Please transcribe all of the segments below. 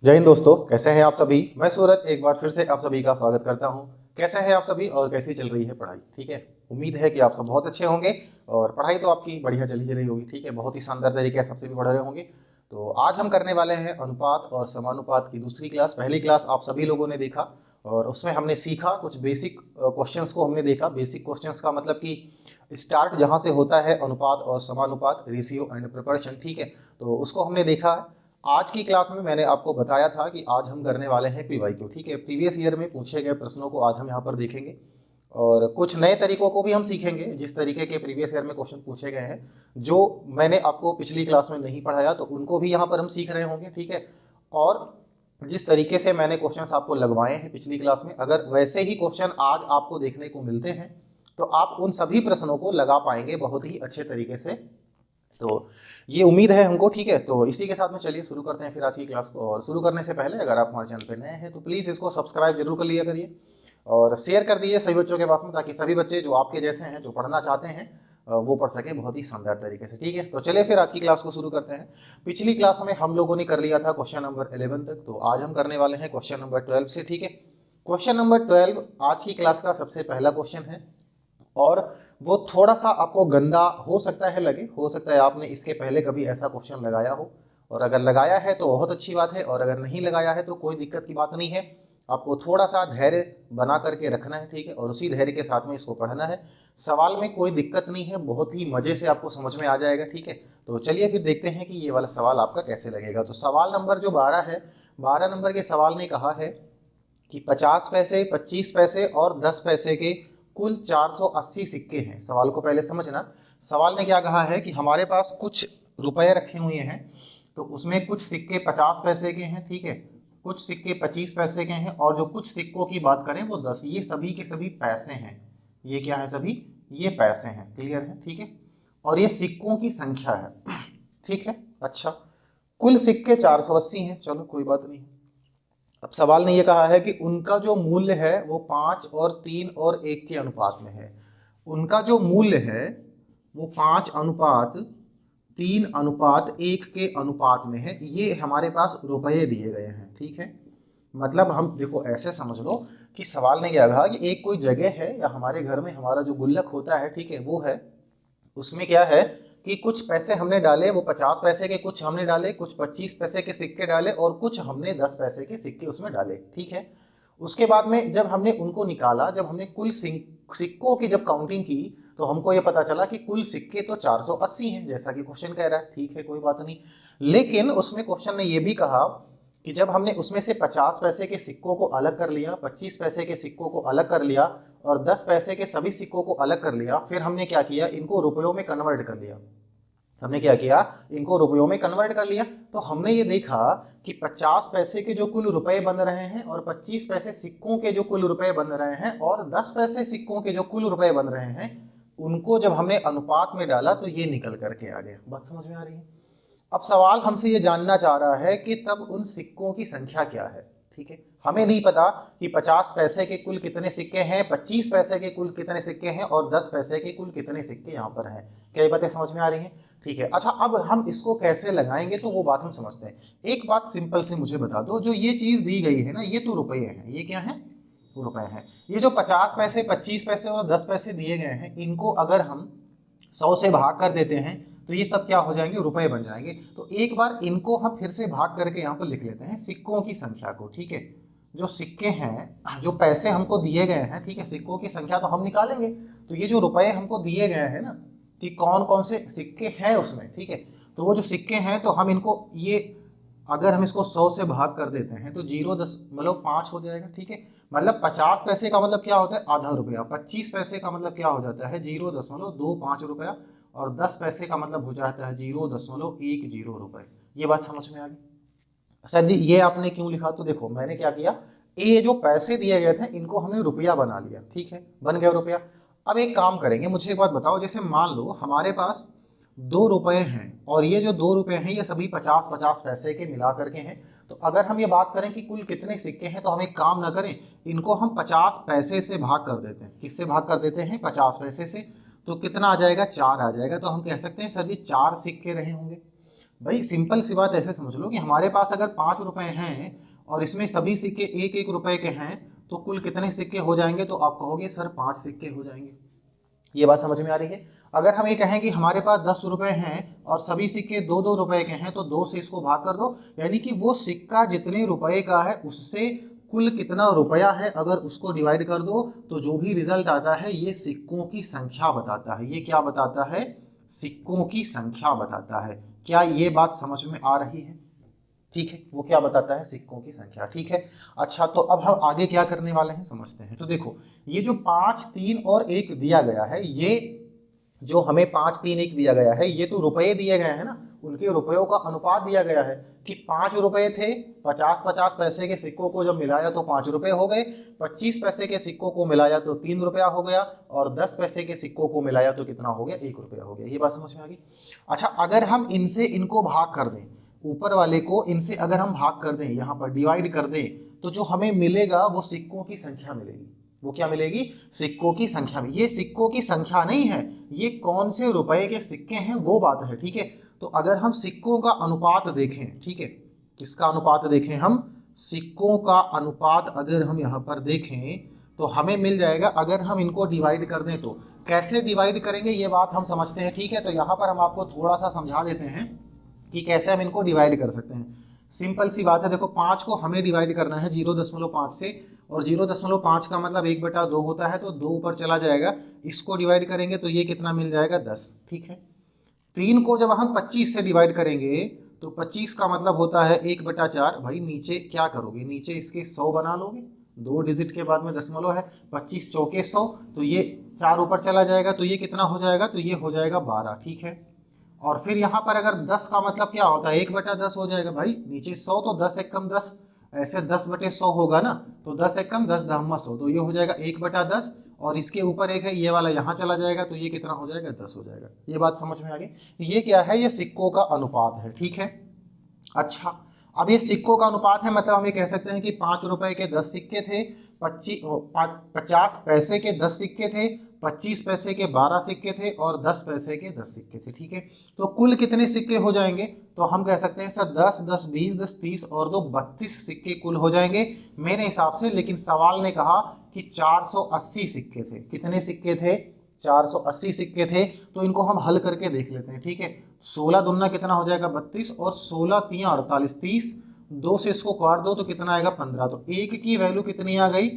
जय हिंद दोस्तों, कैसे हैं आप सभी। मैं सूरज एक बार फिर से आप सभी का स्वागत करता हूं। कैसे हैं आप सभी और कैसी चल रही है पढ़ाई। ठीक है, उम्मीद है कि आप सब बहुत अच्छे होंगे और पढ़ाई तो आपकी बढ़िया चली रही होगी। ठीक है, बहुत ही शानदार तरीके से सबसे भी पढ़ रहे होंगे। तो आज हम करने वाले हैं अनुपात और समानुपात की दूसरी क्लास। पहली क्लास आप सभी लोगों ने देखा और उसमें हमने सीखा कुछ बेसिक क्वेश्चंस को हमने देखा। बेसिक क्वेश्चंस का मतलब कि स्टार्ट जहां से होता है अनुपात और समानुपात, रेशियो एंड प्रोपोर्शन। ठीक है, तो उसको हमने देखा है। आज की क्लास में मैंने आपको बताया था कि आज हम करने वाले हैं पीवाईक्यू। ठीक है, प्रीवियस ईयर में पूछे गए प्रश्नों को आज हम यहाँ पर देखेंगे और कुछ नए तरीकों को भी हम सीखेंगे। जिस तरीके के प्रीवियस ईयर में क्वेश्चन पूछे गए हैं, जो मैंने आपको पिछली क्लास में नहीं पढ़ाया, तो उनको भी यहाँ पर हम सीख रहे होंगे। ठीक है, और जिस तरीके से मैंने क्वेश्चंस आपको लगवाए हैं पिछली क्लास में, अगर वैसे ही क्वेश्चन आज आपको देखने को मिलते हैं तो आप उन सभी प्रश्नों को लगा पाएंगे बहुत ही अच्छे तरीके से। तो ये उम्मीद है हमको। ठीक है, तो इसी के साथ में चलिए शुरू करते हैं फिर आज की क्लास को। और शुरू करने से पहले अगर आप हमारे चैनल पर नए हैं तो प्लीज़ इसको सब्सक्राइब जरूर कर लिया करिए और शेयर कर दीजिए सभी बच्चों के पास में, ताकि सभी बच्चे जो आपके जैसे हैं, जो पढ़ना चाहते हैं, वो पढ़ सके बहुत ही शानदार तरीके से। ठीक है, तो चलिए फिर आज की क्लास को शुरू करते हैं। पिछली क्लास में हम लोगों ने कर लिया था क्वेश्चन नंबर 11 तक, तो आज हम करने वाले हैं क्वेश्चन नंबर 12 से। ठीक है, क्वेश्चन नंबर 12 आज की क्लास का सबसे पहला क्वेश्चन है और वो थोड़ा सा आपको गंदा हो सकता है लगे। हो सकता है आपने इसके पहले कभी ऐसा क्वेश्चन लगाया हो, और अगर लगाया है तो बहुत अच्छी बात है, और अगर नहीं लगाया है तो कोई दिक्कत की बात नहीं है। आपको थोड़ा सा धैर्य बना करके रखना है। ठीक है, और उसी धैर्य के साथ में इसको पढ़ना है। सवाल में कोई दिक्कत नहीं है, बहुत ही मजे से आपको समझ में आ जाएगा। ठीक है, तो चलिए फिर देखते हैं कि ये वाला सवाल आपका कैसे लगेगा। तो सवाल नंबर जो 12 है, 12 नंबर के सवाल ने कहा है कि 50 पैसे, 25 पैसे और 10 पैसे के कुल 480 सिक्के हैं। सवाल को पहले समझना। सवाल ने क्या कहा है कि हमारे पास कुछ रुपए रखे हुए हैं, तो उसमें कुछ सिक्के 50 पैसे के हैं। ठीक है, कुछ सिक्के 25 पैसे के हैं, और जो कुछ सिक्कों की बात करें वो 10। ये सभी के सभी पैसे हैं। ये क्या है, सभी ये पैसे हैं। क्लियर है। ठीक है, और ये सिक्कों की संख्या है। ठीक है, अच्छा, कुल सिक्के 480 हैं। चलो कोई बात नहीं। अब सवाल ने यह कहा है कि उनका जो मूल्य है वो 5 और 3 और 1 के अनुपात में है। उनका जो मूल्य है वो 5 अनुपात 3 अनुपात 1 के अनुपात में है। ये हमारे पास रुपये दिए गए हैं। ठीक है, मतलब हम देखो ऐसे समझ लो कि सवाल ने क्या कहा कि एक कोई जगह है, या हमारे घर में हमारा जो गुल्लक होता है, ठीक है, वो है। उसमें क्या है कि कुछ पैसे हमने डाले, वो 50 पैसे के कुछ हमने डाले, कुछ 25 पैसे के सिक्के डाले, और कुछ हमने 10 पैसे के सिक्के उसमें डाले। ठीक है, उसके बाद में जब हमने उनको निकाला, जब हमने कुल सिक्कों की जब काउंटिंग की, तो हमको ये पता चला कि कुल सिक्के तो 480 हैं, जैसा कि क्वेश्चन कह रहा है। ठीक है, कोई बात नहीं। लेकिन उसमें क्वेश्चन ने यह भी कहा कि जब हमने उसमें से 50 पैसे के सिक्कों को अलग कर लिया, 25 पैसे के सिक्कों को अलग कर लिया, और 10 पैसे के सभी सिक्कों को अलग कर लिया, फिर हमने क्या किया, इनको रुपयों में कन्वर्ट कर लिया। हमने क्या किया, इनको रुपयों में कन्वर्ट कर लिया। तो हमने ये देखा कि 50 पैसे के जो कुल रुपए बन रहे हैं, और 25 पैसे सिक्कों के जो कुल रुपए बन रहे हैं, और 10 पैसे सिक्कों के जो कुल रुपए बन रहे हैं, उनको जब हमने अनुपात में डाला तो ये निकल करके आ गया। बात समझ में आ रही है। अब सवाल हमसे ये जानना चाह रहा है कि तब उन सिक्कों की संख्या क्या है। ठीक है, हमें नहीं पता कि 50 पैसे के कुल कितने सिक्के हैं, 25 पैसे के कुल कितने सिक्के हैं, और 10 पैसे के कुल कितने सिक्के यहाँ पर हैं। क्या ये बातें समझ में आ रही हैं। ठीक है, अच्छा, अब हम इसको कैसे लगाएंगे तो वो बात हम समझते हैं। एक बात सिंपल से मुझे बता दो, जो ये चीज दी गई है ना, ये तो रुपये हैं। ये क्या है, रुपए हैं। ये जो 50 पैसे, 25 पैसे और 10 पैसे दिए गए हैं, इनको अगर हम 100 से भाग कर देते हैं तो ये सब क्या हो जाएंगे, रुपए बन जाएंगे। तो एक बार इनको हम फिर से भाग करके यहाँ पर लिख लेते हैं सिक्कों की संख्या को। ठीक है, जो सिक्के हैं, जो पैसे हमको दिए गए हैं, ठीक है, सिक्कों की संख्या तो हम निकालेंगे। तो ये जो रुपए हमको दिए गए हैं ना, कि कौन कौन से सिक्के हैं उसमें, ठीक है, तो वो जो सिक्के हैं तो हम इनको, ये अगर हम इसको 100 से भाग कर देते हैं तो 0.5 हो जाएगा। ठीक है, मतलब 50 पैसे का मतलब क्या होता है, आधा रुपया। 25 पैसे का मतलब क्या हो जाता है, 0.25 रुपया। और 10 पैसे का मतलब हो जाता है 0.10 रुपए। ये बात समझ में आ गई। सर जी ये आपने क्यों लिखा, तो देखो मैंने क्या किया, ये जो पैसे दिए गए थे इनको हमने रुपया बना लिया। ठीक है, बन गया रुपया। अब एक काम करेंगे, मुझे एक बात बताओ, जैसे मान लो हमारे पास 2 रुपए हैं, और ये जो 2 रुपए हैं ये सभी 50-50 पैसे के मिला करके हैं। तो अगर हम ये बात करें कि कुल कितने सिक्के हैं, तो हम एक काम ना करें, इनको हम 50 पैसे से भाग कर देते हैं। किससे भाग कर देते हैं, 50 पैसे से। तो कितना आ जाएगा, 4 आ जाएगा। तो हम कह सकते हैं सर जी 4 सिक्के रहे होंगे। भाई सिंपल सी बात ऐसे समझ लो कि हमारे पास अगर 5 रुपए हैं और इसमें सभी सिक्के 1-1 रुपए के हैं तो कुल कितने सिक्के हो जाएंगे, तो आप कहोगे सर 5 सिक्के हो जाएंगे। ये बात समझ में आ रही है। अगर हम ये कहें कि हमारे पास 10 रुपए हैं और सभी सिक्के 2-2 रुपए के हैं तो 2 से इसको भाग कर दो, यानी कि वो सिक्का जितने रुपए का है उससे कुल कितना रुपया है अगर उसको डिवाइड कर दो तो जो भी रिजल्ट आता है ये सिक्कों की संख्या बताता है। ये क्या बताता है? सिक्कों की संख्या बताता है। क्या ये बात समझ में आ रही है? ठीक है, वो क्या बताता है? सिक्कों की संख्या। ठीक है, अच्छा तो अब हम आगे क्या करने वाले हैं समझते हैं। तो देखो ये जो 5, 3 और 1 दिया गया है, ये जो हमें 5, 3, 1 दिया गया है ये तो रुपए दिए गए हैं ना, उनके रुपयों का अनुपात दिया गया है कि 5 रुपए थे, 50-50 पैसे के सिक्कों को जब मिलाया तो 5 रुपए हो गए, 25 पैसे के सिक्कों को मिलाया तो 3 रुपया हो गया और 10 पैसे के सिक्कों को मिलाया तो कितना हो गया? 1 रुपया हो गया। ये बात समझ में आ गई? अच्छा अगर हम इनसे इनको भाग कर दें, ऊपर वाले को इनसे अगर हम भाग कर दें, यहाँ पर डिवाइड कर दें, तो जो हमें मिलेगा वो सिक्कों की संख्या मिलेगी। वो क्या मिलेगी? सिक्कों की संख्या में। ये सिक्कों की संख्या नहीं है, ये कौन से रुपए के सिक्के हैं वो बात है। ठीक है, तो अगर हम सिक्कों का अनुपात देखें, ठीक है, किसका अनुपात देखें हम? सिक्कों का अनुपात अगर हम यहाँ पर देखें तो हमें मिल जाएगा। अगर हम इनको डिवाइड कर दें तो कैसे डिवाइड करेंगे ये बात हम समझते हैं। ठीक है, तो यहाँ पर हम आपको थोड़ा सा समझा देते हैं कि कैसे हम इनको डिवाइड कर सकते हैं। सिंपल सी बात है, देखो 5 को हमें डिवाइड करना है 0.5 से, और 0.5 का मतलब 1/2 होता है तो 2 ऊपर चला जाएगा। इसको डिवाइड करेंगे तो ये कितना मिल जाएगा? 10। ठीक है, 3 को जब हम 25 से डिवाइड करेंगे तो 25 का मतलब होता है 1/4। भाई नीचे क्या करोगे? नीचे इसके 100 बना लोगे, 2 डिजिट के बाद में दशमलव है, 25 चौके 100, तो ये 4 ऊपर चला जाएगा तो ये कितना हो जाएगा? तो ये हो जाएगा 12। ठीक है, और फिर यहाँ पर अगर 10 का मतलब क्या होता है? 1/10 हो जाएगा। भाई नीचे 100 तो 10 एक कम 10, ऐसे 10/100 होगा ना, तो 10 एक कम 10 10 100, तो ये हो जाएगा 1/10, और इसके ऊपर एक है ये वाला यहाँ चला जाएगा तो ये कितना हो जाएगा? 10 हो जाएगा। ये बात समझ में आ गई? ये क्या है? ये सिक्कों का अनुपात है। ठीक है, अच्छा अब ये सिक्कों का अनुपात है, मतलब हम ये कह सकते हैं कि 5 रुपए के 10 सिक्के थे, 50 पैसे के 10 सिक्के थे, 25 पैसे के 12 सिक्के थे और 10 पैसे के 10 सिक्के थे। ठीक है, तो कुल कितने सिक्के हो जाएंगे? तो हम कह सकते हैं सर 10, 10, 20, 10, 30 और 2 32 सिक्के कुल हो जाएंगे मेरे हिसाब से। लेकिन सवाल ने कहा कि 480 सिक्के थे। कितने सिक्के थे? 480 सिक्के थे। तो इनको हम हल करके देख लेते हैं। ठीक है, 16 दूना कितना हो जाएगा? 32, और 16 3 48, 30, 2 से इसको काट दो तो कितना आएगा? 15। तो एक की वैल्यू कितनी आ गई?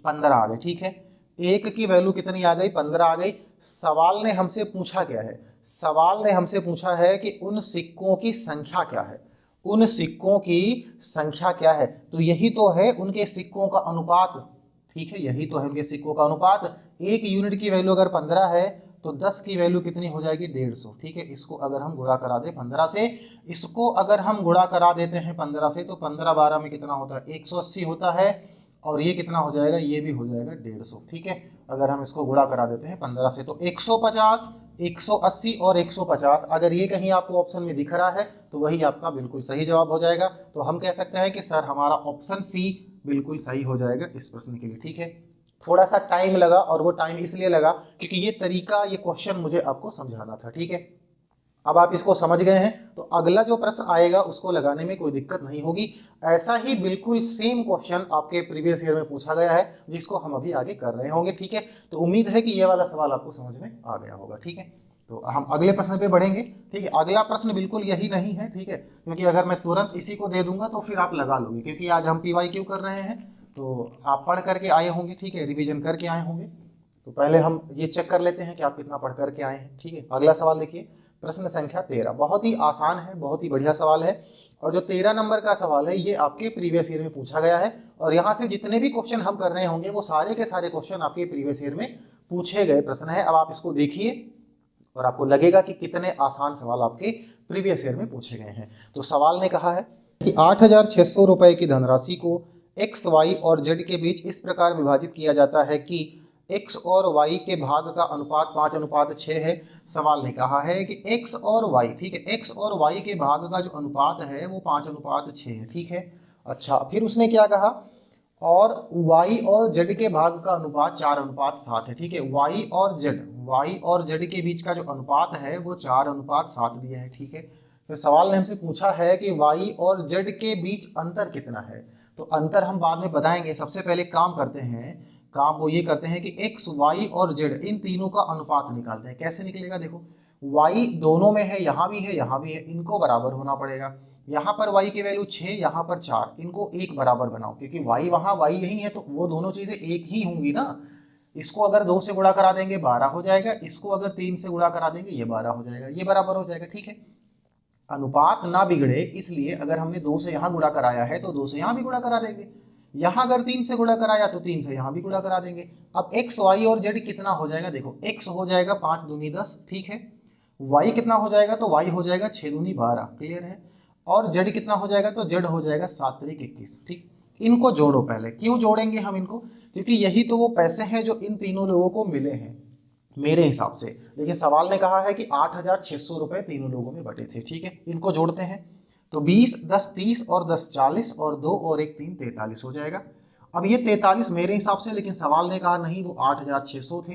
15 आ गई। ठीक है, एक की वैल्यू कितनी आ गई? 15 आ गई। सवाल ने हमसे पूछा क्या है? सवाल ने हमसे पूछा है कि उन सिक्कों की संख्या क्या है? उन सिक्कों की संख्या क्या है? तो यही तो है उनके सिक्कों का अनुपात। ठीक है, यही तो है उनके सिक्कों का अनुपात। एक यूनिट की वैल्यू अगर 15 है तो 10 की वैल्यू कितनी हो जाएगी? 150। ठीक है, इसको अगर हम गुणा करा दें 15 से, इसको अगर हम गुणा करा देते हैं 15 से, तो 15 12 में कितना होता है? 180 होता है, और ये कितना हो जाएगा? ये भी हो जाएगा 150। ठीक है, अगर हम इसको गुणा करा देते हैं 15 से तो 150, 180 और 150, अगर ये कहीं आपको ऑप्शन में दिख रहा है तो वही आपका बिल्कुल सही जवाब हो जाएगा। तो हम कह सकते हैं कि सर हमारा ऑप्शन सी बिल्कुल सही हो जाएगा इस प्रश्न के लिए। ठीक है, थोड़ा सा टाइम लगा, और वो टाइम इसलिए लगा क्योंकि ये तरीका, ये क्वेश्चन मुझे आपको समझाना था। ठीक है, अब आप इसको समझ गए हैं तो अगला जो प्रश्न आएगा उसको लगाने में कोई दिक्कत नहीं होगी। ऐसा ही बिल्कुल सेम क्वेश्चन आपके प्रीवियस ईयर में पूछा गया है जिसको हम अभी आगे कर रहे होंगे। ठीक है, तो उम्मीद है कि ये वाला सवाल आपको समझ में आ गया होगा। ठीक है, तो हम अगले प्रश्न पे बढ़ेंगे। ठीक है, अगला प्रश्न बिल्कुल यही नहीं है। ठीक है, क्योंकि अगर मैं तुरंत इसी को दे दूंगा तो फिर आप लगा लोगे, क्योंकि आज हम PYQ कर रहे हैं तो आप पढ़ करके आए होंगे। ठीक है, रिविजन करके आए होंगे, तो पहले हम ये चेक कर लेते हैं कि आप कितना पढ़ करके आए हैं। ठीक है, अगला सवाल देखिए, प्रश्न संख्या 13। बहुत ही आसान है, बहुत ही बढ़िया सवाल है, और जो 13 नंबर का सवाल है ये आपके प्रीवियस ईयर में पूछा गया है, और यहाँ से जितने भी क्वेश्चन हम कर रहे होंगे वो सारे के सारे क्वेश्चन आपके प्रीवियस ईयर में पूछे गए प्रश्न है। अब आप इसको देखिए और आपको लगेगा कि कितने आसान सवाल आपके प्रीवियस ईयर में पूछे गए हैं। तो सवाल ने कहा है कि 8,600 रुपए की धनराशि को x, y और z के बीच इस प्रकार विभाजित किया जाता है कि x और y के भाग का अनुपात 5:6 है। सवाल ने कहा है कि x और y, ठीक है, x और y के भाग का जो अनुपात है वो 5:6 है। ठीक है, अच्छा फिर उसने क्या कहा, और y और z के भाग का अनुपात 4:7 है। ठीक है, y और z के बीच का जो अनुपात है वो 4:7 दिया है। ठीक है, फिर सवाल ने हमसे पूछा है कि y और z के बीच अंतर कितना है। तो अंतर हम बाद में बताएंगे, सबसे पहले काम करते हैं, काम वो ये करते हैं कि x, y और z इन तीनों का अनुपात निकालते हैं। कैसे निकलेगा, देखो y दोनों में है, यहाँ भी है यहाँ भी है, इनको बराबर होना पड़ेगा। यहाँ पर y की वैल्यू 6, यहाँ पर 4, इनको एक बराबर बनाओ, क्योंकि y वहाँ y यही है तो वो दोनों चीजें एक ही होंगी ना। इसको अगर 2 से गुणा करा देंगे 12 हो जाएगा, इसको अगर 3 से गुणा करा देंगे ये 12 हो जाएगा, ये बराबर हो जाएगा। ठीक है, अनुपात ना बिगड़े इसलिए अगर हमने 2 से यहाँ गुणा कराया है तो 2 से यहाँ भी गुणा करा देंगे, यहाँ अगर 3 से गुणा कराया तो 3 से यहाँ भी गुणा करा देंगे। अब x, y और z कितना हो जाएगा, देखो x हो जाएगा 5 दूनी 10, ठीक है, y कितना हो जाएगा, तो y हो जाएगा 6 दूनी 12, क्लियर है, और z कितना हो जाएगा, तो z हो जाएगा 7 त्रिक 21। ठीक, इनको जोड़ो पहले। क्यों जोड़ेंगे हम इनको, क्योंकि यही तो वो पैसे हैं जो इन तीनों लोगों को मिले हैं मेरे हिसाब से। लेकिन सवाल ने कहा है कि 8,600 रुपए तीनों लोगों में बटे थे। ठीक है, इनको जोड़ते हैं तो 20, 10 30 और 10 40 और 2 और 1 3 43 हो जाएगा। अब ये 43 मेरे हिसाब से, लेकिन सवाल ने कहा नहीं वो 8,600 थे।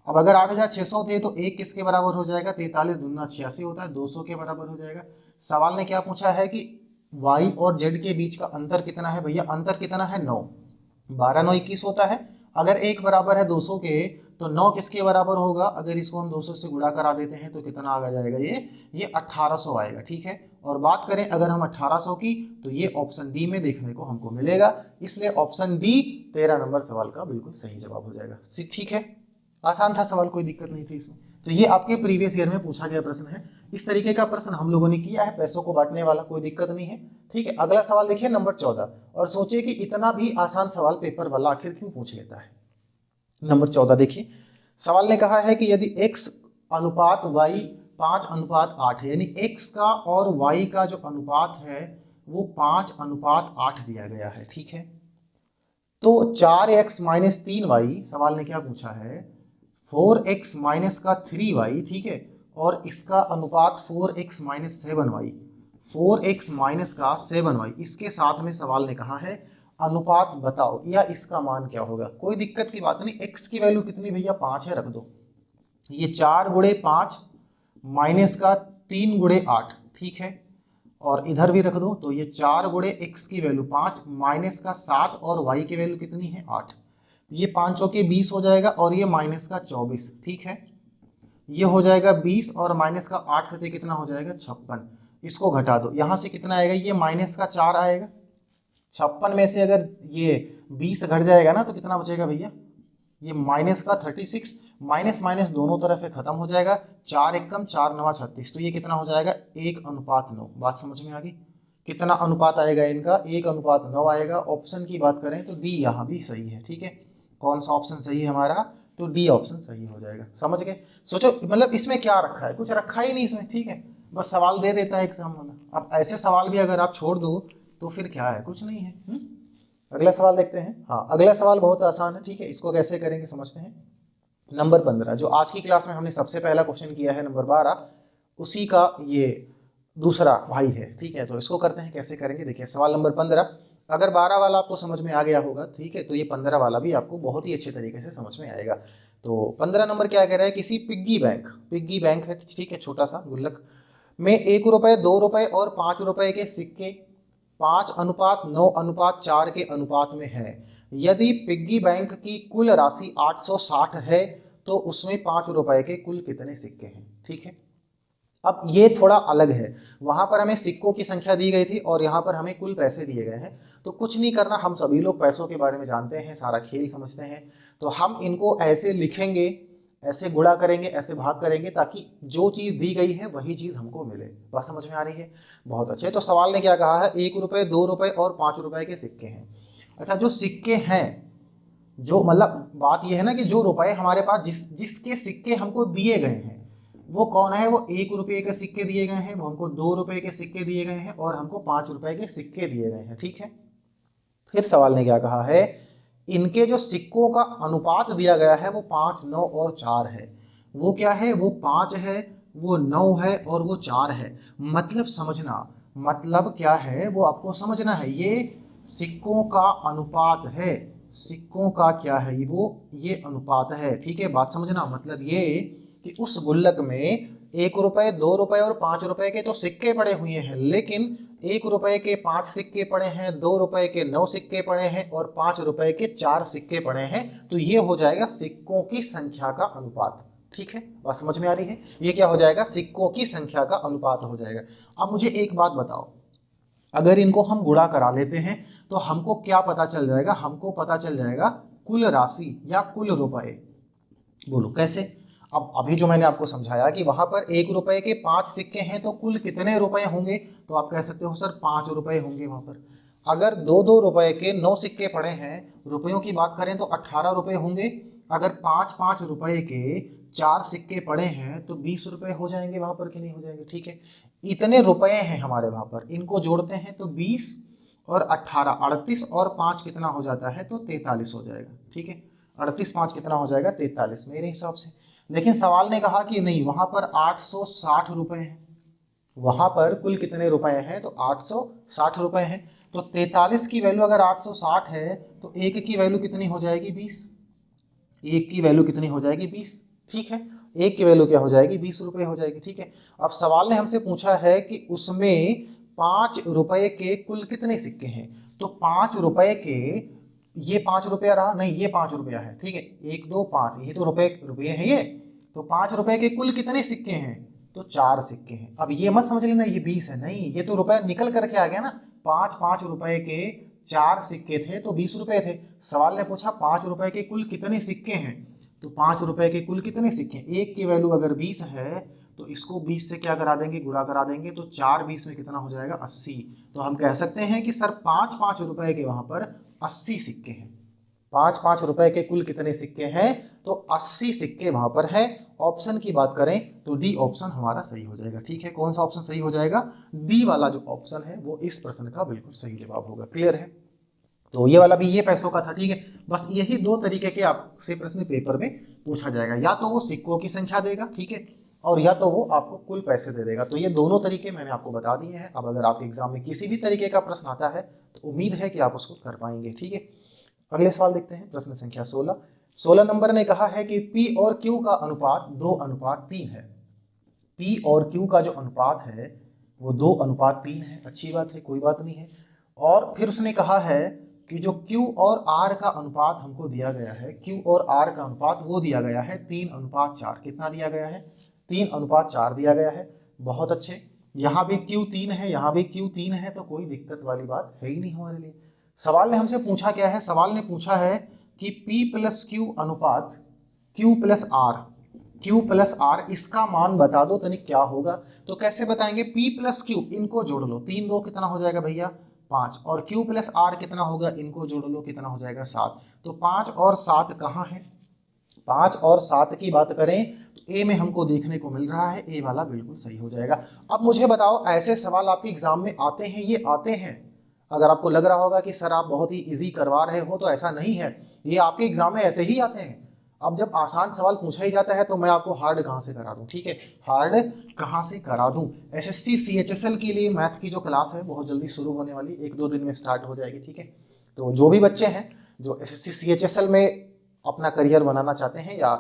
अब अगर 8,600 थे तो एक किसके बराबर हो जाएगा, 43 दूना 86 होता है, 200 के बराबर हो जाएगा। सवाल ने क्या पूछा है कि y और z के बीच का अंतर कितना है, भैया अंतर कितना है 9, 12 9 21 होता है। अगर एक बराबर है 200 के तो 9 किसके बराबर होगा, अगर इसको हम 200 से गुणा करा देते हैं तो कितना आ जाएगा, ये 1800 आएगा। ठीक है, और बात करें अगर हम 1800 की तो ये ऑप्शन डी में देखने को हमको मिलेगा, इसलिए ऑप्शन डी 13 नंबर सवाल का बिल्कुल सही जवाब हो जाएगा। ठीक है, आसान था सवाल, कोई दिक्कत नहीं थी इसमें। तो ये आपके प्रीवियस ईयर में पूछा गया प्रश्न है, इस तरीके का प्रश्न हम लोगों ने किया है, पैसों को बांटने वाला, कोई दिक्कत नहीं है। ठीक है, अगला सवाल देखिए नंबर 14, और सोचिए कि इतना भी आसान सवाल पेपर वाला आखिर क्यों पूछ लेता है। नंबर 14 देखिए, सवाल ने कहा है कि यदि x अनुपात y 5:8 है, यानी x का और y का जो अनुपात है वो 5:8 दिया गया है। ठीक है, तो 4x - 3y, सवाल ने क्या पूछा है 4x का 3y, ठीक है, और इसका अनुपात 4x - 7y, 4x का 7y, इसके साथ में सवाल ने कहा है अनुपात बताओ या इसका मान क्या होगा। कोई दिक्कत की बात नहीं, x की वैल्यू कितनी भैया 5 है, रख दो, ये 4 गुणे 5 माइनस का 3 गुणे 8, ठीक है, और इधर भी रख दो, तो ये 4 गुणे x की वैल्यू 5 माइनस का 7 और y की वैल्यू कितनी है 8, ये 5 चौके 20 हो जाएगा और ये माइनस का 24, ठीक है, ये हो जाएगा 20 और माइनस का 8 से कितना हो जाएगा 56, इसको घटा दो, यहाँ से कितना आएगा, ये माइनस का 4 आएगा, 56 में से अगर ये 20 घट जाएगा ना तो कितना बचेगा भैया, ये माइनस का 36, माइनस माइनस दोनों तरफ खत्म हो जाएगा, 4 एकम 4 9 36, तो ये कितना हो जाएगा 1:9। बात समझ में आ गई, कितना अनुपात आएगा इनका 1:9 आएगा। ऑप्शन की बात करें तो डी यहाँ भी सही है। ठीक है, कौन सा ऑप्शन सही है हमारा, तो डी ऑप्शन सही हो जाएगा। समझ गए, सोचो मतलब इसमें क्या रखा है, कुछ रखा ही नहीं इसमें, ठीक है, बस सवाल दे देता है एग्जाम वाला। अब ऐसे सवाल भी अगर आप छोड़ दो तो फिर क्या है, कुछ नहीं है। अगला सवाल देखते हैं। हाँ, अगला सवाल बहुत आसान है, ठीक है, इसको कैसे करेंगे समझते हैं। नंबर 15 जो आज की क्लास में हमने सबसे पहला क्वेश्चन किया है, नंबर 12 उसी का ये दूसरा भाई है। ठीक है, तो इसको करते हैं, कैसे करेंगे देखिए। सवाल नंबर 15, अगर 12 वाला आपको समझ में आ गया होगा, ठीक है, तो ये 15 वाला भी आपको बहुत ही अच्छे तरीके से समझ में आएगा। तो 15 नंबर क्या कह रहा है, किसी पिग्गी बैंक है, ठीक है, छोटा सा गुल्लक में 1 रुपये 2 रुपये और 5 रुपये के सिक्के 5:9:4 के अनुपात में है। यदि पिग्गी बैंक की कुल राशि 860 है तो उसमें 5 रुपए के कुल कितने सिक्के हैं। ठीक है, अब ये थोड़ा अलग है, वहां पर हमें सिक्कों की संख्या दी गई थी और यहाँ पर हमें कुल पैसे दिए गए हैं। तो कुछ नहीं करना, हम सभी लोग पैसों के बारे में जानते हैं, सारा खेल समझते हैं, तो हम इनको ऐसे लिखेंगे, ऐसे गुणा करेंगे, ऐसे भाग करेंगे, ताकि जो चीज़ दी गई है वही चीज़ हमको मिले। बात समझ में आ रही है, बहुत अच्छे। तो सवाल ने क्या कहा है, 1 रुपये 2 रुपये और 5 रुपये के सिक्के हैं। अच्छा, जो सिक्के हैं, जो मतलब बात यह है ना कि जो रुपए हमारे पास जिसके सिक्के हमको दिए गए हैं वो कौन है, वो 1 रुपये के सिक्के दिए गए हैं, वो हमको 2 रुपये के सिक्के दिए गए हैं और हमको 5 रुपये के सिक्के दिए गए हैं। ठीक है, फिर सवाल ने क्या कहा है, इनके जो सिक्कों का अनुपात दिया गया है वो 5 9 और 4 है। वो क्या है, वो 5 है, वो 9 है और वो 4 है। मतलब समझना, मतलब क्या है वो आपको समझना है, ये सिक्कों का अनुपात है, सिक्कों का क्या है वो, ये अनुपात है। ठीक है, बात समझना, मतलब ये कि उस गुल्लक में 1 रुपए, 2 रुपए और 5 रुपए के तो सिक्के पड़े हुए हैं, लेकिन 1 रुपए के 5 सिक्के पड़े हैं, 2 रुपए के 9 सिक्के पड़े हैं और 5 रुपए के 4 सिक्के पड़े हैं। तो ये हो जाएगा सिक्कों की संख्या का अनुपात। ठीक है, बात समझ में आ रही है? ये क्या हो जाएगा? सिक्कों की संख्या का अनुपात हो जाएगा। अब मुझे एक बात बताओ, अगर इनको हम गुणा करा लेते हैं तो हमको क्या पता चल जाएगा? हमको पता चल जाएगा कुल राशि या कुल रुपए। बोलो कैसे? अब अभी जो मैंने आपको समझाया कि वहां पर 1 रुपए के 5 सिक्के हैं तो कुल कितने रुपए होंगे, तो आप कह सकते हो सर 5 रुपए होंगे वहां पर। अगर 2 रुपए के 9 सिक्के पड़े हैं, रुपयों की बात करें तो 18 रुपए होंगे। अगर 5 रुपए के 4 सिक्के पड़े हैं तो 20 रुपए हो जाएंगे वहां पर, कि नहीं हो जाएंगे? ठीक है, इतने रुपए हैं हमारे वहां पर, इनको जोड़ते हैं तो 20 और 18 38 और 5 कितना हो जाता है? तो 43 हो जाएगा। ठीक है, 38 5 कितना हो जाएगा? 43 मेरे हिसाब से। लेकिन सवाल ने कहा कि नहीं, वहां पर 860 रुपए हैं। वहां पर कुल कितने रुपए हैं? तो 860 रुपए हैं। तो 43 की वैल्यू अगर 860 है तो एक की वैल्यू कितनी हो जाएगी? 20। एक की वैल्यू कितनी हो जाएगी? 20। ठीक है, एक की वैल्यू क्या हो जाएगी? 20 रुपए हो जाएगी। ठीक है, अब सवाल ने हमसे पूछा है कि उसमें 5 रुपए के कुल कितने सिक्के हैं। तो 5 रुपए के, ये 5 रुपया रहा नहीं, ये 5 रुपया है। ठीक है, 1 2 5, ये तो रुपये है ये। तो 5 रुपए के कुल कितने सिक्के हैं? तो 4 सिक्के हैं। अब ये मत समझ लेना ये 20 है, नहीं, ये तो रुपए निकल करके आ गया ना। 5 रुपए के 4 सिक्के थे तो 20 रुपए थे। सवाल ने पूछा 5 रुपए के कुल कितने सिक्के हैं, तो 5 रुपए के कुल कितने सिक्के हैं? एक की वैल्यू अगर 20 है तो इसको 20 से क्या करा देंगे? गुणा करा देंगे। तो 4 20 में कितना हो जाएगा? 80। तो हम कह सकते हैं कि सर 5 रुपए के वहां पर 80 सिक्के हैं। 5 रुपए के कुल कितने सिक्के हैं? तो 80 सिक्के वहां पर है। ऑप्शन की बात करें तो डी ऑप्शन हमारा सही हो जाएगा। ठीक है, कौन सा ऑप्शन सही हो जाएगा? डी वाला जो ऑप्शन है वो इस प्रश्न का बिल्कुल सही जवाब होगा। क्लियर है? तो ये वाला भी ये पैसों का था। ठीक है, बस यही 2 तरीके के आपसे प्रश्न पेपर में पूछा जाएगा, या तो वो सिक्कों की संख्या देगा, ठीक है, और या तो वो आपको कुल पैसे दे देगा। तो ये दोनों तरीके मैंने आपको बता दिए हैं। अब अगर आपके एग्जाम में किसी भी तरीके का प्रश्न आता है तो उम्मीद है कि आप उसको कर पाएंगे। ठीक है, अगले सवाल देखते हैं, प्रश्न संख्या 16 नंबर ने कहा है कि P और Q का अनुपात 2:3 है। P और Q का जो अनुपात है वो 2:3 है। अच्छी बात है, कोई बात नहीं है। और फिर उसने कहा है कि जो Q और R का अनुपात हमको दिया गया है, Q और R का अनुपात वो दिया गया है 3:4। कितना दिया गया है? 3:4 दिया गया है। बहुत अच्छे, यहाँ भी Q3 है, यहाँ भी Q3 है, तो कोई दिक्कत वाली बात है ही नहीं हमारे लिए। सवाल ने हमसे पूछा क्या है? सवाल ने पूछा है कि P + Q अनुपात Q + R, Q + R इसका मान बता दो तनिक क्या होगा। तो कैसे बताएंगे? P + Q, इनको जोड़ लो, 3 2 कितना हो जाएगा भैया? 5। और Q + R कितना होगा? इनको जोड़ लो, कितना हो जाएगा? 7। तो 5 और 7 कहाँ है? 5 और 7 की बात करें तो ए में हमको देखने को मिल रहा है, ए वाला बिल्कुल सही हो जाएगा। अब मुझे बताओ, ऐसे सवाल आपके एग्जाम में आते हैं? ये आते हैं। अगर आपको लग रहा होगा कि सर आप बहुत ही इजी करवा रहे हो, तो ऐसा नहीं है, ये आपके एग्जाम में ऐसे ही आते हैं। अब जब आसान सवाल पूछा ही जाता है तो मैं आपको हार्ड कहाँ से करा दूं? ठीक है, हार्ड कहाँ से करा दूं? एसएससी CHSL के लिए मैथ की जो क्लास है बहुत जल्दी शुरू होने वाली, 1-2 दिन में स्टार्ट हो जाएगी। ठीक है, तो जो भी बच्चे हैं जो एसएससी CHSL में अपना करियर बनाना चाहते हैं या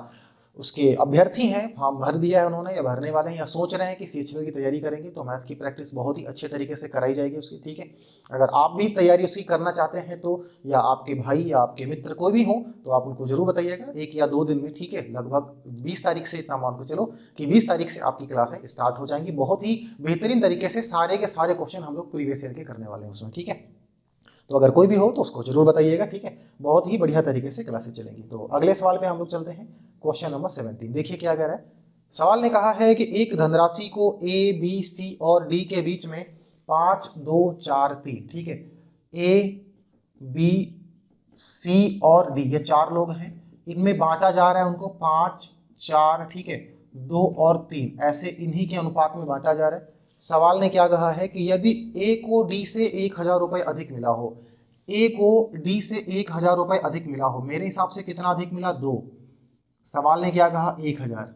उसके अभ्यर्थी हैं, फॉर्म भर दिया है उन्होंने या भरने वाले हैं या सोच रहे हैं कि CHSL की तैयारी करेंगे, तो मैथ की प्रैक्टिस बहुत ही अच्छे तरीके से कराई जाएगी उसकी। ठीक है, अगर आप भी तैयारी उसकी करना चाहते हैं तो, या आपके भाई या आपके मित्र कोई भी हो, तो आप उनको जरूर बताइएगा 1 या 2 दिन में। ठीक है, लगभग 20 तारीख से, इतना मान के चलो कि 20 तारीख से आपकी क्लासें स्टार्ट हो जाएंगी। बहुत ही बेहतरीन तरीके से सारे के सारे क्वेश्चन हम लोग प्रीवियस ईयर के करने वाले हैं उसमें। ठीक है, तो अगर कोई भी हो तो उसको जरूर बताइएगा। ठीक है, बहुत ही बढ़िया तरीके से क्लासेस चलेंगी। तो अगले सवाल पे हम लोग चलते हैं, क्वेश्चन नंबर 17। देखिए क्या कह रहा है। सवाल ने कहा है कि एक धनराशि को A, B, C और D के बीच में 5 2 4 3, ठीक है, A, B, C और D, ये 4 लोग हैं, इनमें बांटा जा रहा है उनको 5 4, ठीक है, 2 और 3, ऐसे इन्हीं के अनुपात में बांटा जा रहा है। सवाल ने क्या कहा है कि यदि A को D से 1000 रुपये अधिक मिला हो, A को D से 1000 रुपये अधिक मिला हो, मेरे हिसाब से कितना अधिक मिला? 2। सवाल ने क्या कहा? 1000।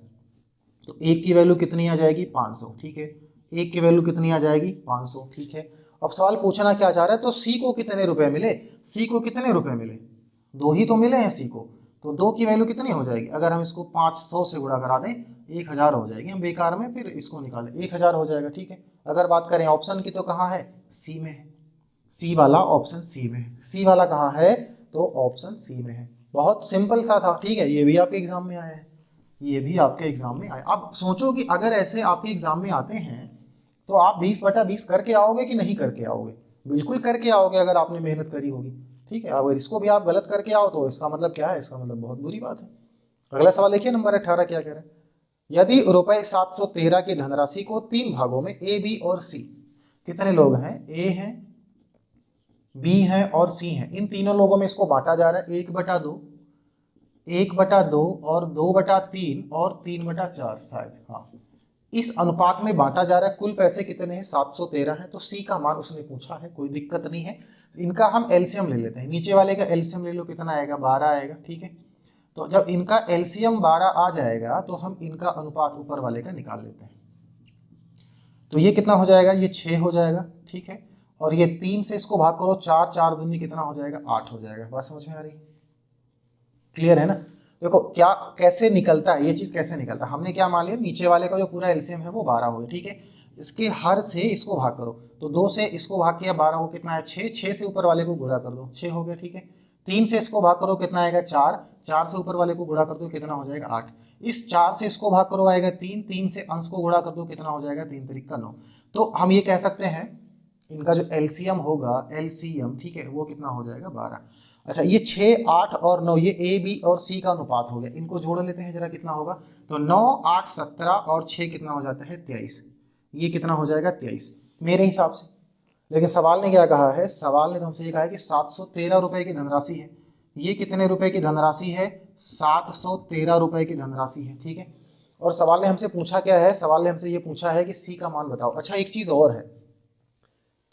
तो 1 की वैल्यू कितनी आ जाएगी? 500। ठीक है, 1 की वैल्यू कितनी आ जाएगी? 500। ठीक है, अब सवाल पूछना क्या चाह रहा है? तो C को कितने रुपए मिले? C को कितने रुपए मिले? 2 ही तो मिले हैं C को। तो 2 की वैल्यू कितनी हो जाएगी, अगर हम इसको 500 से गुणा करा दें 1000 हो जाएगी, हम बेकार में फिर इसको निकालें 1000 हो जाएगा। ठीक है, अगर बात करें ऑप्शन की तो कहाँ है, सी में है, सी वाला ऑप्शन सी में है। सी वाला कहाँ है, तो ऑप्शन सी में है। बहुत सिंपल सा था। ठीक है, ये भी आपके एग्जाम में आया है, ये भी आपके एग्जाम में आया। अब सोचो कि अगर ऐसे आपके एग्जाम में आते हैं तो आप 20/20 करके आओगे कि नहीं करके आओगे, बिल्कुल करके आओगे अगर आपने मेहनत करी होगी। ठीक है, अगर इसको भी आप गलत करके आओ तो इसका मतलब क्या है, इसका मतलब बहुत बुरी बात है। अगला सवाल देखिए नंबर 18 क्या कह रहे हैं। यदि रुपए 713 की धनराशि को 3 भागों में ए, बी और सी, कितने लोग हैं, ए हैं, बी हैं और सी हैं, इन तीनों लोगों में इसको बांटा जा रहा है 1/2, 1/2 और 2/3 और 3/4 शायद, हाँ इस अनुपात में बांटा जा रहा है। कुल पैसे कितने हैं, 713 है। तो सी का मान उसने पूछा है, कोई दिक्कत नहीं है। इनका हम एलसीएम ले लेते हैं, नीचे वाले का एलसीएम ले लो, कितना आएगा, 12 आएगा। ठीक है, तो जब इनका एलसीएम 12 आ जाएगा तो हम इनका अनुपात ऊपर वाले का निकाल लेते हैं। तो ये कितना हो जाएगा, ये 6 हो जाएगा। ठीक है, और ये 3 से इसको भाग करो, 4 4 दूनी कितना हो जाएगा, 8 हो जाएगा। बात समझ में आ रही, क्लियर है ना। देखो क्या कैसे निकलता है, ये चीज कैसे निकलता है, हमने क्या मान लिया, नीचे वाले का जो पूरा एलसीएम है वो 12 हो गया। ठीक है, इसके हर से इसको भाग करो, तो 2 से इसको भाग किया 12 को कितना है 6, 6 से ऊपर वाले को गुणा कर दो 6 हो गया। ठीक है, 3 से इसको भाग करो कितना आएगा 4, 4 से ऊपर वाले को गुणा कर दो कितना हो जाएगा 8, इस 4 से इसको भाग करो आएगा 3, 3 से अंश को गुणा कर दो कितना हो जाएगा 3 3 का 9। तो हम ये कह सकते हैं इनका जो एलसीएम होगा, एलसीएम ठीक है वो कितना हो जाएगा 12। अच्छा ये 6 8 और 9 ये ए बी और सी का अनुपात हो गया, इनको जोड़ लेते हैं जरा कितना होगा, तो 9 8 17 और 6 कितना हो जाता है 23, ये कितना हो जाएगा 23 मेरे हिसाब से। लेकिन सवाल ने क्या कहा है, सवाल ने तो हमसे ये कहा है कि 713 रुपए की धनराशि है, ये कितने रुपए की धनराशि है, 713 रुपए की धनराशि है। ठीक है, और सवाल ने हमसे पूछा क्या है, सवाल ने हमसे ये पूछा है कि सी का मान बताओ। अच्छा एक चीज और है,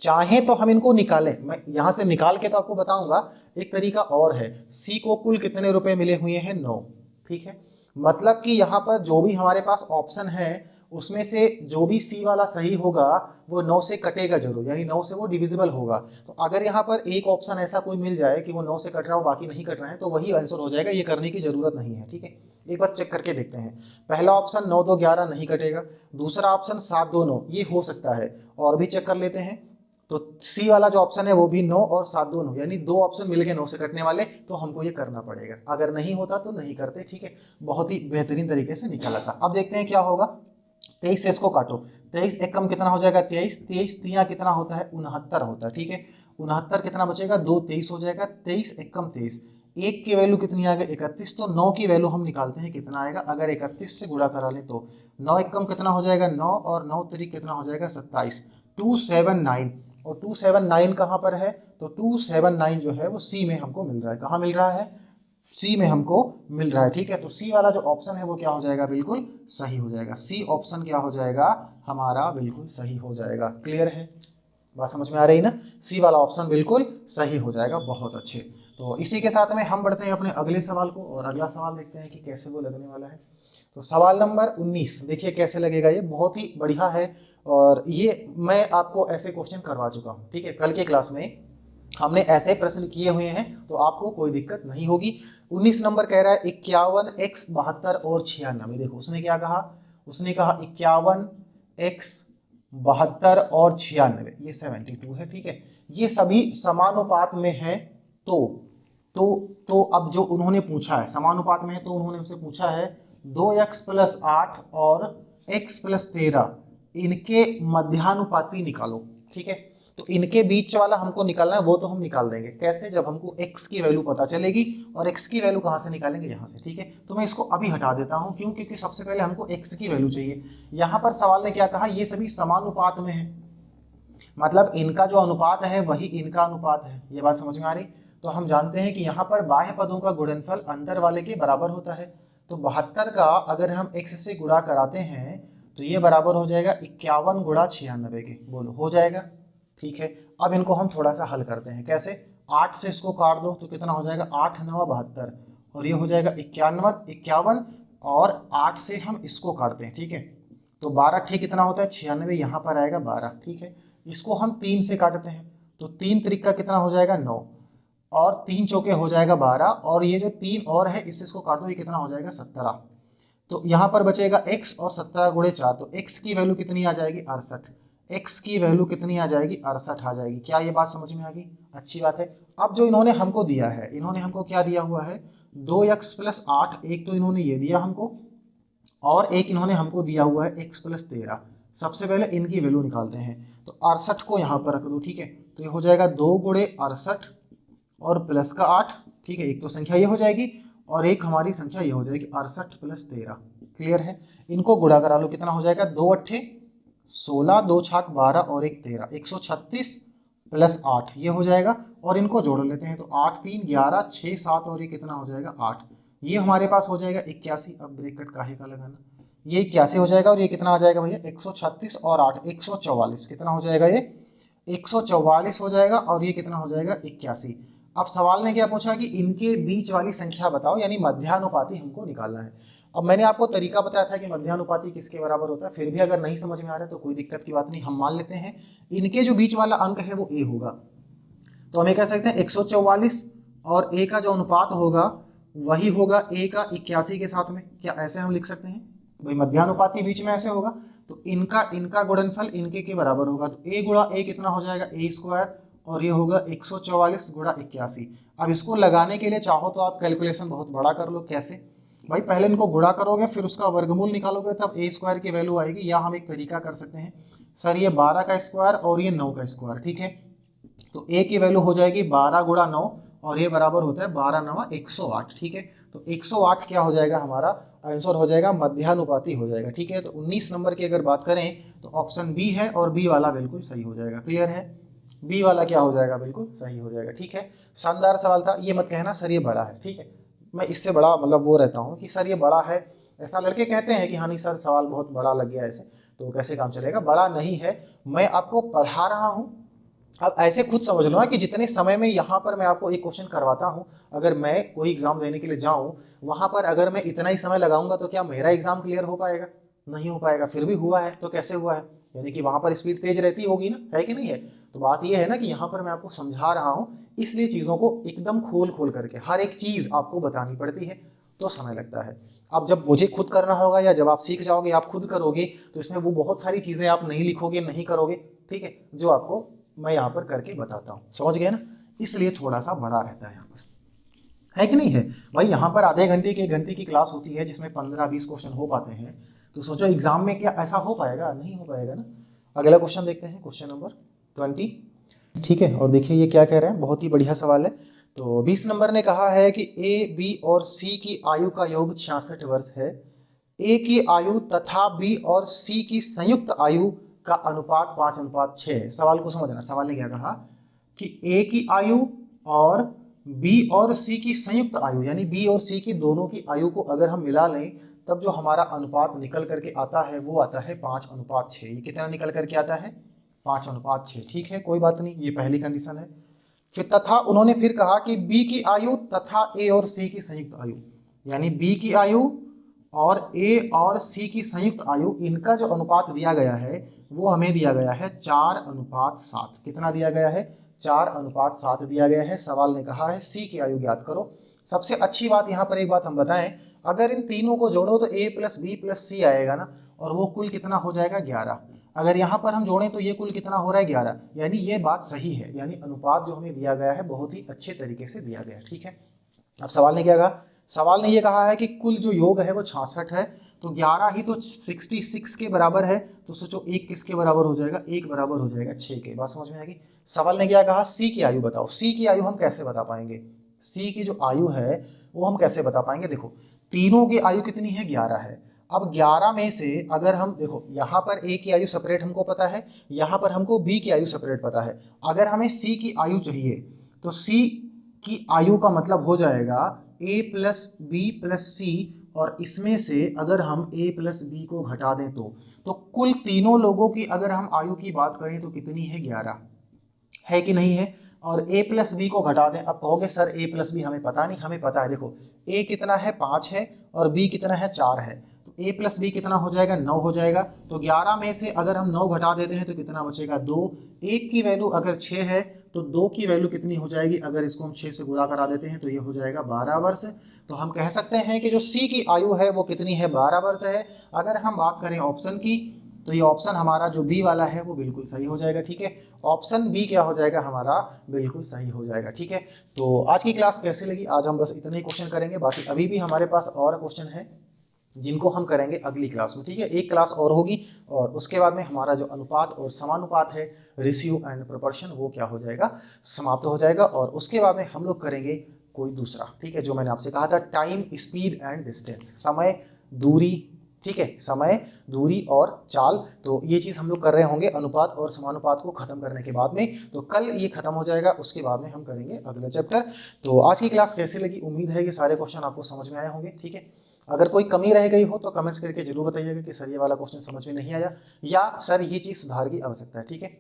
चाहे तो हम इनको निकालें, मैं यहां से निकाल के तो आपको बताऊंगा। एक तरीका और है, सी को कुल कितने रुपए मिले हुए हैं 9। ठीक है, मतलब कि यहाँ पर जो भी हमारे पास ऑप्शन है उसमें से जो भी सी वाला सही होगा वो 9 से कटेगा जरूर, यानी 9 से वो डिविजिबल होगा। तो अगर यहाँ पर एक ऑप्शन ऐसा कोई मिल जाए कि वो 9 से कट रहा हो बाकी नहीं कट रहा है तो वही आंसर हो जाएगा, ये करने की जरूरत नहीं है। ठीक है, एक बार चेक करके देखते हैं। पहला ऑप्शन 9 2 11 नहीं कटेगा, दूसरा ऑप्शन 7 2 9 ये हो सकता है, और भी चेक कर लेते हैं। तो सी वाला जो ऑप्शन है वो भी 9 और 7 2 9, यानी 2 ऑप्शन मिल गए 9 से कटने वाले, तो हमको ये करना पड़ेगा, अगर नहीं होता तो नहीं करते। ठीक है, बहुत ही बेहतरीन तरीके से निकाला था। अब देखते हैं क्या होगा, 23 से इसको काटो, 23 एक कम कितना हो जाएगा 23, 23 तिया कितना होता है 69 होता है। ठीक है, 69 कितना बचेगा 2 23 हो जाएगा, 23 एक कम 23, एक की वैल्यू कितनी आ गई 31, तो 9 की वैल्यू हम निकालते हैं कितना आएगा, अगर 31 से गुणा करा लें तो 9 एक कम कितना हो जाएगा 9 और 9 तरीक कितना हो जाएगा 27, 279, और 279 कहाँ पर है, तो 279 जो है वो सी में हमको मिल रहा है, कहाँ मिल रहा है, सी में हमको मिल रहा है। ठीक है, तो सी वाला जो ऑप्शन है वो क्या हो जाएगा, बिल्कुल सही हो जाएगा, सी ऑप्शन क्या हो जाएगा हमारा, बिल्कुल सही हो जाएगा। क्लियर है, बात समझ में आ रही ना, सी वाला ऑप्शन बिल्कुल सही हो जाएगा। बहुत अच्छे, तो इसी के साथ में हम बढ़ते हैं अपने अगले सवाल को, और अगला सवाल देखते हैं कि कैसे वो लगने वाला है। तो सवाल नंबर 19 देखिए कैसे लगेगा, ये बहुत ही बढ़िया है, और ये मैं आपको ऐसे क्वेश्चन करवा चुका हूँ। ठीक है, कल के क्लास में हमने ऐसे प्रश्न किए हुए हैं, तो आपको कोई दिक्कत नहीं होगी। 19 नंबर कह रहा है 51 x 72 और 96। देखो उसने क्या कहा, उसने कहा 51 x 72 और 96, ये 72 है। ठीक है, ये सभी समानुपात में है, तो अब जो उन्होंने पूछा है समानुपात में है, तो उन्होंने हमसे पूछा है 2x + 8 और x + 13 इनके मध्यानुपाती निकालो। ठीक है, तो इनके बीच वाला हमको निकालना है, वो तो हम निकाल देंगे कैसे, जब हमको x की वैल्यू पता चलेगी, और x की वैल्यू कहाँ से निकालेंगे, यहाँ से। ठीक है, तो मैं इसको अभी हटा देता हूँ, क्यों, क्योंकि सबसे पहले हमको x की वैल्यू चाहिए। यहाँ पर सवाल ने क्या कहा, ये सभी समानुपात में है, मतलब इनका जो अनुपात है वही इनका अनुपात है। ये बात समझ में आ रही, तो हम जानते हैं कि यहाँ पर बाह्य पदों का गुणनफल अंदर वाले के बराबर होता है, तो 72 का अगर हम x से गुणा कराते हैं तो ये बराबर हो जाएगा 51 × 96 के, बोलो हो जाएगा। ठीक है, अब इनको हम थोड़ा सा हल करते हैं, कैसे, 8 से इसको काट दो तो कितना हो जाएगा 8 9 72, और ये हो जाएगा 51, और 8 से हम इसको काटते हैं। ठीक है, तो 12 ठीक कितना होता है 96, यहाँ पर आएगा 12। ठीक है, इसको हम 3 से काटते हैं, तो 3 त्रिक का कितना हो जाएगा 9, और 3 चौके हो जाएगा 12, और ये जो 3 और है इसको काट दो, ये कितना हो जाएगा 17। तो यहाँ पर बचेगा x और 17 गुणे 4, तो x की वैल्यू कितनी आ जाएगी 68। x की वैल्यू कितनी आ जाएगी 68 आ जाएगी। क्या ये बात समझ में आ गई? अच्छी बात है। अब जो इन्होंने हमको दिया है, इन्होंने हमको क्या दिया हुआ है 2x + 8, एक तो इन्होंने ये दिया हमको, और एक इन्होंने हमको दिया हुआ है x + 13। सबसे पहले इनकी वैल्यू निकालते हैं। तो 68 को यहाँ पर रख दो, ठीक है। तो ये हो जाएगा 2 गुणे 68 और प्लस का 8, ठीक है। एक तो संख्या ये हो जाएगी और एक हमारी संख्या ये हो जाएगी 68 + 13। क्लियर है? इनको गुणा करा लो, कितना हो जाएगा 2 8 16, 2 6 12 और 1 13, 136 + 8 ये हो जाएगा। और इनको जोड़ लेते हैं, तो 8 3 11, 6 7 और ये कितना हो जाएगा 8। ये हमारे पास हो जाएगा 81। अब ब्रैकेट काहे का लगाना, ये 81 हो जाएगा। और ये कितना आ जाएगा भैया 136 और 8 144, कितना हो जाएगा ये 144 हो जाएगा। और ये कितना हो जाएगा 81। अब सवाल ने क्या पूछा कि इनके बीच वाली संख्या बताओ, यानी मध्यानुपाती हमको निकालना है। अब मैंने आपको तरीका बताया था कि मध्यानुपाती किसके बराबर होता है, फिर भी अगर नहीं समझ में आ रहा है तो कोई दिक्कत की बात नहीं, हम मान लेते हैं इनके जो बीच वाला अंक है वो a होगा। तो हम ये कह सकते हैं 144 और a का जो अनुपात होगा वही होगा a का 81 के साथ में। क्या ऐसे हम लिख सकते हैं भाई, मध्यानुपाती बीच में ऐसे होगा, तो इनका गुणनफल इनके के बराबर होगा। तो a गुणा a कितना हो जाएगा a², और ये होगा 144 गुणा 81। अब इसको लगाने के लिए चाहो तो आप कैलकुलेशन बहुत बड़ा कर लो। कैसे भाई, पहले इनको गुणा करोगे फिर उसका वर्गमूल निकालोगे तब a² की वैल्यू आएगी। या हम एक तरीका कर सकते हैं, सर ये 12 का स्क्वायर और ये 9 का स्क्वायर, ठीक है। तो a की वैल्यू हो जाएगी 12 गुणा 9, और ये बराबर होता है 12 9 108, ठीक है। तो 108 क्या हो जाएगा हमारा आंसर, हो जाएगा मध्यानुपाती हो जाएगा, ठीक है। तो 19 नंबर की अगर बात करें तो ऑप्शन बी है, और बी वाला बिल्कुल सही हो जाएगा। क्लियर है? बी वाला क्या हो जाएगा, बिल्कुल सही हो जाएगा, ठीक है। शानदार सवाल था। ये मत कहना सर ये बड़ा है, ठीक है। मैं इससे बड़ा मतलब वो रहता हूँ कि सर ये बड़ा है, ऐसा लड़के कहते हैं कि हाँ नहीं सर सवाल बहुत बड़ा लग गया ऐसे, तो कैसे काम चलेगा। बड़ा नहीं है, मैं आपको पढ़ा रहा हूँ। अब ऐसे खुद समझ लो ना कि जितने समय में यहाँ पर मैं आपको एक क्वेश्चन करवाता हूँ, अगर मैं कोई एग्जाम देने के लिए जाऊँ वहाँ पर अगर मैं इतना ही समय लगाऊंगा तो क्या मेरा एग्जाम क्लियर हो पाएगा? नहीं हो पाएगा। फिर भी हुआ है तो कैसे हुआ है, यानी कि वहाँ पर स्पीड तेज रहती होगी ना, है कि नहीं है। तो बात यह है ना कि यहाँ पर मैं आपको समझा रहा हूँ, इसलिए चीज़ों को एकदम खोल करके हर एक चीज़ आपको बतानी पड़ती है, तो समय लगता है। अब जब मुझे खुद करना होगा या जब आप सीख जाओगे आप खुद करोगे तो इसमें वो बहुत सारी चीज़ें आप नहीं लिखोगे, नहीं करोगे, ठीक है, जो आपको मैं यहाँ पर करके बताता हूँ। समझ गए ना? इसलिए थोड़ा सा बड़ा रहता है यहाँ पर, है कि नहीं है भाई। यहाँ पर आधे घंटे की 1 घंटे की क्लास होती है जिसमें 15-20 क्वेश्चन हो पाते हैं, तो सोचो एग्जाम में क्या ऐसा हो पाएगा? नहीं हो पाएगा ना। अगला क्वेश्चन देखते हैं, क्वेश्चन नंबर 20, ठीक है। और देखिए ये क्या कह रहे हैं, बहुत ही बढ़िया सवाल है। तो 20 नंबर ने कहा है कि ए बी और सी की आयु का योग 66 वर्ष है। ए की आयु तथा बी और सी की संयुक्त आयु का अनुपात 5:6 है। सवाल को समझना, सवाल ने क्या कहा कि ए की आयु और बी और सी की संयुक्त आयु, यानी बी और सी की दोनों की आयु को अगर हम मिला लें तब जो हमारा अनुपात निकल करके आता है वो आता है 5:6। ये कितना निकल करके आता है? 5:6, ठीक है, कोई बात नहीं, ये पहली कंडीशन है। फिर तथा उन्होंने फिर कहा कि बी की आयु तथा ए और सी की संयुक्त आयु, यानी बी की आयु और ए और सी की संयुक्त आयु, इनका जो अनुपात दिया गया है वो हमें दिया गया है 4:7। कितना दिया गया है? 4:7 दिया गया है। सवाल ने कहा है सी की आयु ज्ञात करो। सबसे अच्छी बात यहाँ पर एक बात हम बताएं, अगर इन तीनों को जोड़ो तो a + b + c आएगा ना, और वो कुल कितना हो जाएगा 11। अगर यहाँ पर हम जोड़ें तो ये कुल कितना हो रहा है 11, यानी ये बात सही है, यानी अनुपात जो हमें दिया गया है बहुत ही अच्छे तरीके से दिया गया है, ठीक है। अब सवाल ने क्या कहा? सवाल ने ये कहा है कि कुल जो योग है वो 66 है, तो 11 ही तो 66 के बराबर है, तो सोचो एक किसके बराबर हो जाएगा? एक बराबर हो जाएगा 6 के। बात समझ में आ गई? सवाल ने क्या कहा? सी की आयु बताओ। सी की आयु हम कैसे बता पाएंगे? सी की जो आयु है वो हम कैसे बता पाएंगे? देखो तीनों की आयु कितनी है? 11 है। अब 11 में से अगर हम देखो, यहाँ पर ए की आयु सेपरेट हमको पता है, यहाँ पर हमको बी की आयु सेपरेट पता है। अगर हमें सी की आयु चाहिए तो सी की आयु का मतलब हो जाएगा a + b + c, और इसमें से अगर हम a + b को घटा दें तो कुल तीनों लोगों की अगर हम आयु की बात करें तो कितनी है? 11 है कि नहीं है? और a + b को घटा दें। अब कहोगे सर a + b हमें पता नहीं, हमें पता है। देखो a कितना है? 5 है, और b कितना है? 4 है, तो a + b कितना हो जाएगा? 9 हो जाएगा। तो 11 में से अगर हम 9 घटा देते हैं तो कितना बचेगा? 2। एक की वैल्यू अगर 6 है तो 2 की वैल्यू कितनी हो जाएगी, अगर इसको हम 6 से गुणा करा देते हैं तो ये हो जाएगा 12 वर्ष। तो हम कह सकते हैं कि जो सी की आयु है वो कितनी है, 12 वर्ष है। अगर हम बात करें ऑप्शन की, तो ये ऑप्शन हमारा जो बी वाला है वो बिल्कुल सही हो जाएगा। ठीक है, ऑप्शन बी क्या हो जाएगा हमारा, बिल्कुल सही हो जाएगा। ठीक है, तो आज की क्लास कैसी लगी, आज हम बस इतने ही क्वेश्चन करेंगे, बाकी अभी भी हमारे पास और क्वेश्चन है जिनको हम करेंगे अगली क्लास में। ठीक है, एक क्लास और होगी और उसके बाद में हमारा जो अनुपात और समानुपात है, रेशियो एंड प्रोपोर्शन, वो क्या हो जाएगा, समाप्त हो जाएगा। और उसके बाद में हम लोग करेंगे कोई दूसरा, ठीक है, जो मैंने आपसे कहा था, टाइम, स्पीड एंड डिस्टेंस, समय, दूरी, ठीक है, समय, दूरी और चाल। तो ये चीज़ हम लोग कर रहे होंगे अनुपात और समानुपात को खत्म करने के बाद में। तो कल ये खत्म हो जाएगा, उसके बाद में हम करेंगे अगला चैप्टर। तो आज की क्लास कैसी लगी, उम्मीद है कि सारे क्वेश्चन आपको समझ में आए होंगे। ठीक है, अगर कोई कमी रह गई हो तो कमेंट करके जरूर बताइएगा कि सर ये वाला क्वेश्चन समझ में नहीं आया, या सर ये चीज़ सुधार की आवश्यकता है। ठीक है,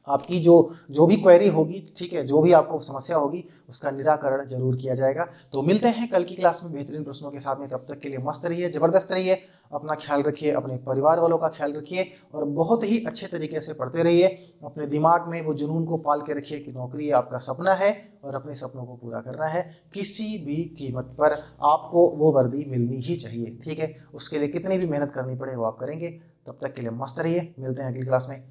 आपकी जो भी क्वेरी होगी, ठीक है, जो भी आपको समस्या होगी उसका निराकरण जरूर किया जाएगा। तो मिलते हैं कल की क्लास में बेहतरीन प्रश्नों के साथ में। तब तक के लिए मस्त रहिए, जबरदस्त रहिए, अपना ख्याल रखिए, अपने परिवार वालों का ख्याल रखिए और बहुत ही अच्छे तरीके से पढ़ते रहिए। अपने दिमाग में वो जुनून को पाल के रखिए कि नौकरी आपका सपना है और अपने सपनों को पूरा करना है, किसी भी कीमत पर आपको वो वर्दी मिलनी ही चाहिए। ठीक है, उसके लिए कितनी भी मेहनत करनी पड़े वो आप करेंगे। तब तक के लिए मस्त रहिए, मिलते हैं अगली क्लास में।